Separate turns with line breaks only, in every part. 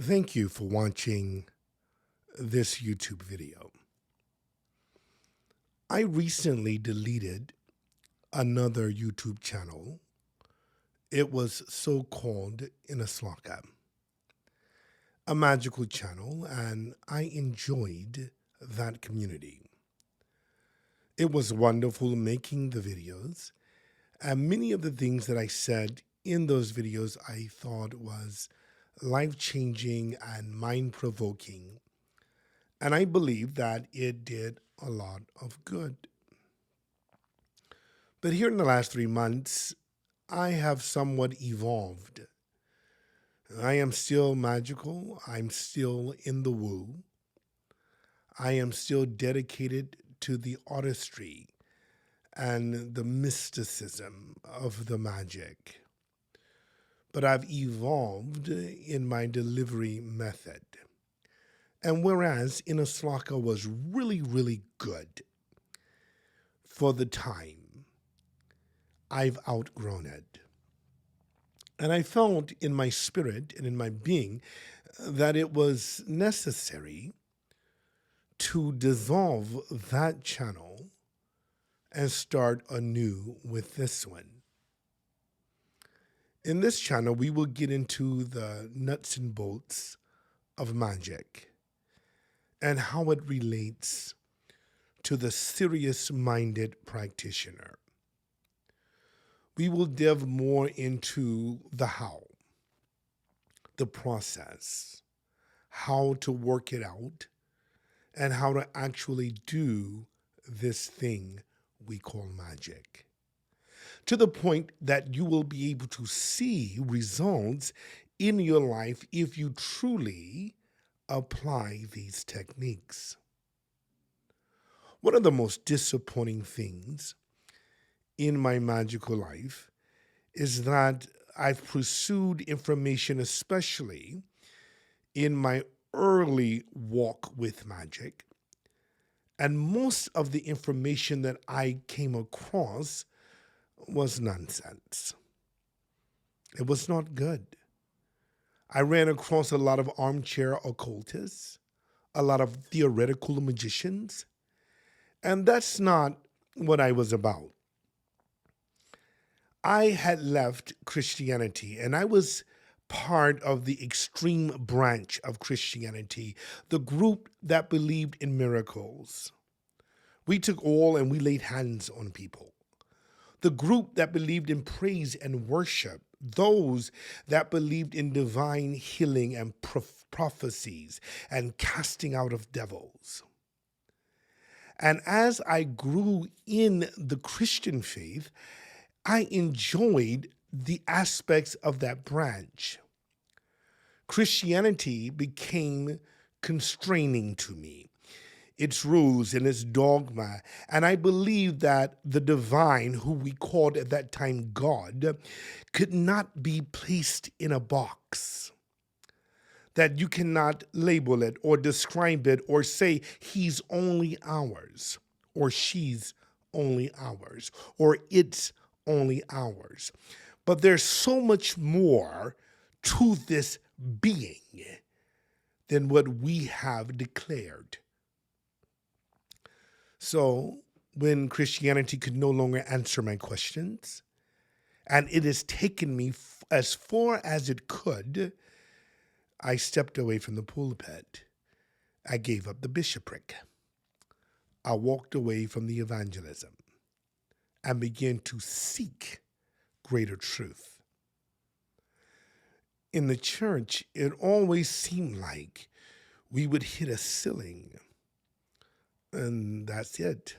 Thank you for watching this YouTube video. I recently deleted another YouTube channel. It was so-called Inaslaka, a magical channel, and I enjoyed that community. It was wonderful making the videos, and many of the things that I said in those videos I thought was life-changing and mind-provoking. And I believe that it did a lot of good. But here in the last 3 months, I have somewhat evolved. I am still magical. I'm still in the woo. I am still dedicated to the artistry and the mysticism of the magic. But I've evolved in my delivery method. And whereas Inaslaka was really, really good for the time, I've outgrown it. And I felt in my spirit and in my being that it was necessary to dissolve that channel and start anew with this one. In this channel, we will get into the nuts and bolts of magic and how it relates to the serious-minded practitioner. We will delve more into the how, the process, how to work it out, and how to actually do this thing we call magic, to the point that you will be able to see results in your life if you truly apply these techniques. One of the most disappointing things in my magical life is that I've pursued information, especially in my early walk with magic, and most of the information that I came across was nonsense. It was not good. I ran across a lot of armchair occultists, a lot of theoretical magicians, and that's not what I was about. I had left Christianity, and I was part of the extreme branch of Christianity, the group that believed in miracles. We took oil and we laid hands on people. The group that believed in praise and worship, those that believed in divine healing and prophecies and casting out of devils. And as I grew in the Christian faith, I enjoyed the aspects of that branch. Christianity became constraining to me, its rules and its dogma, and I believed that the divine, who we called at that time God, could not be placed in a box, that you cannot label it or describe it or say he's only ours or she's only ours or it's only ours. But there's so much more to this being than what we have declared. So when Christianity could no longer answer my questions, and it has taken me as far as it could, I stepped away from the pulpit. I gave up the bishopric. I walked away from the evangelism and began to seek greater truth. In the church, it always seemed like we would hit a ceiling, and that's it.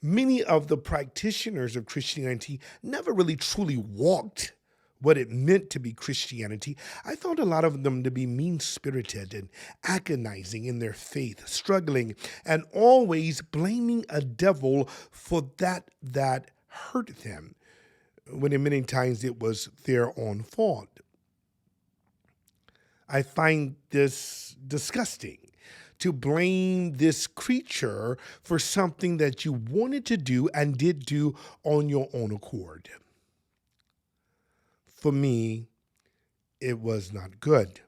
Many of the practitioners of Christianity never really truly walked what it meant to be Christianity. I found a lot of them to be mean-spirited and agonizing in their faith, struggling, and always blaming a devil for that hurt them, when in many times it was their own fault. I find this disgusting, to blame this creature for something that you wanted to do and did do on your own accord. For me, it was not good.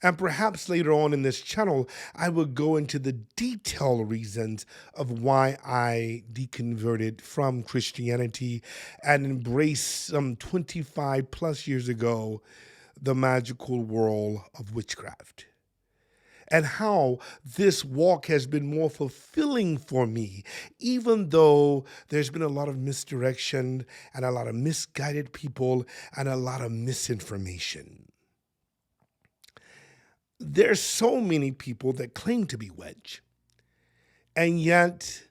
And perhaps later on in this channel, I will go into the detailed reasons of why I deconverted from Christianity and embraced some 25 plus years ago the magical world of witchcraft. And how this walk has been more fulfilling for me, even though there's been a lot of misdirection and a lot of misguided people and a lot of misinformation. There's so many people that claim to be wedge, and yet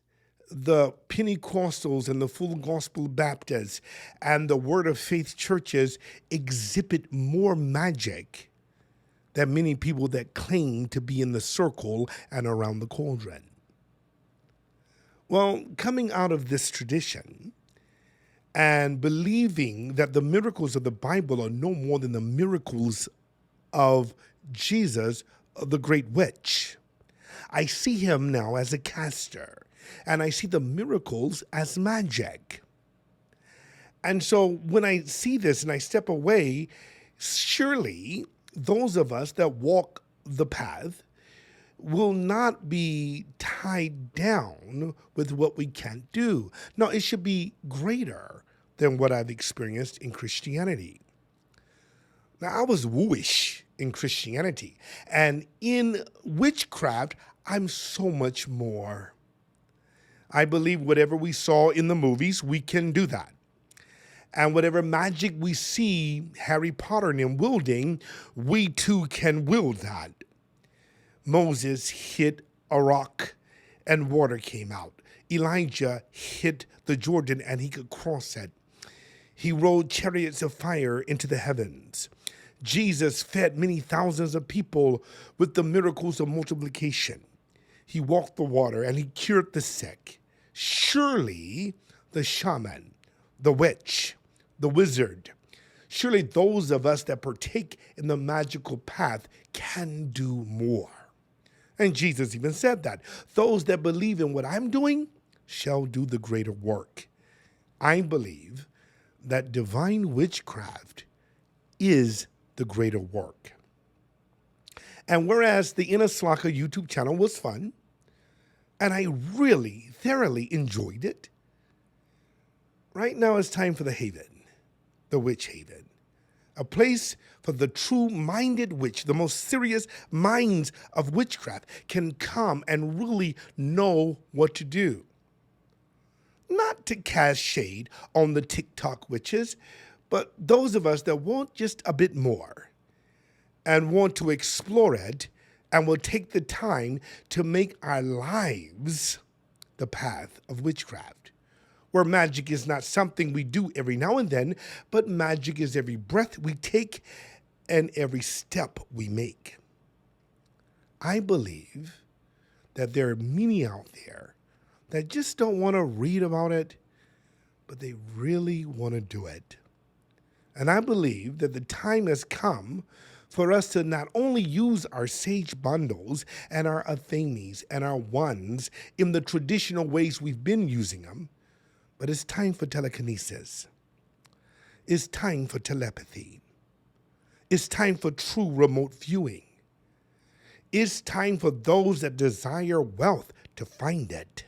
the Pentecostals and the Full Gospel Baptists and the Word of Faith churches exhibit more magic than many people that claim to be in the circle and around the cauldron. Well, coming out of this tradition and believing that the miracles of the Bible are no more than the miracles of Jesus, the great witch, I see him now as a caster, and I see the miracles as magic. And so when I see this and I step away, surely those of us that walk the path will not be tied down with what we can't do. No, it should be greater than what I've experienced in Christianity. Now, I was wooish in Christianity, and in witchcraft, I'm so much more. I believe whatever we saw in the movies, we can do that. And whatever magic we see Harry Potter and him wielding, we too can wield that. Moses hit a rock and water came out. Elijah hit the Jordan and he could cross it. He rode chariots of fire into the heavens. Jesus fed many thousands of people with the miracles of multiplication. He walked the water and he cured the sick. Surely the shaman, the witch, the wizard, surely those of us that partake in the magical path can do more. And Jesus even said that. Those that believe in what I'm doing shall do the greater work. I believe that divine witchcraft is the greater work. And whereas the Inaslaka YouTube channel was fun, and I really thoroughly enjoyed it, right now it's time for the Haven, the Witch Haven. A place for the true-minded witch, the most serious minds of witchcraft can come and really know what to do. Not to cast shade on the TikTok witches, but those of us that want just a bit more and want to explore it and will take the time to make our lives the path of witchcraft, where magic is not something we do every now and then, but magic is every breath we take and every step we make. I believe that there are many out there that just don't want to read about it, but they really want to do it. And I believe that the time has come for us to not only use our sage bundles and our athenes and our wands in the traditional ways we've been using them, but it's time for telekinesis. It's time for telepathy. It's time for true remote viewing. It's time for those that desire wealth to find it.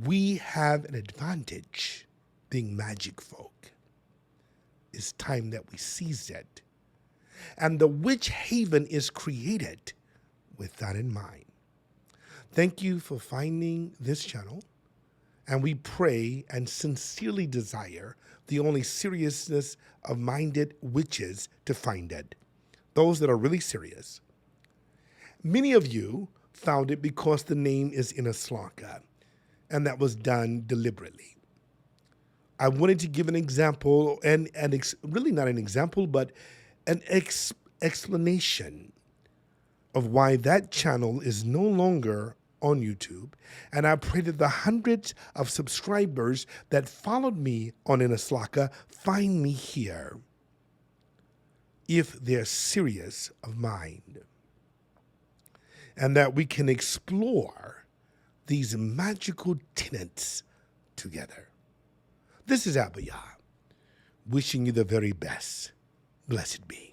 We have an advantage being magic folk. It's time that we seize it. And the Witch Haven is created with that in mind. Thank you for finding this channel. And we pray and sincerely desire the only seriousness of minded witches to find it. Those that are really serious. Many of you found it because the name is Inaslaka, and that was done deliberately. I wanted to give an example, and really not an example, but an explanation of why that channel is no longer on YouTube. And I pray that the hundreds of subscribers that followed me on Inaslaka find me here if they're serious of mind. And that we can explore these magical tenets together. This is Abaya, wishing you the very best. Blessed be.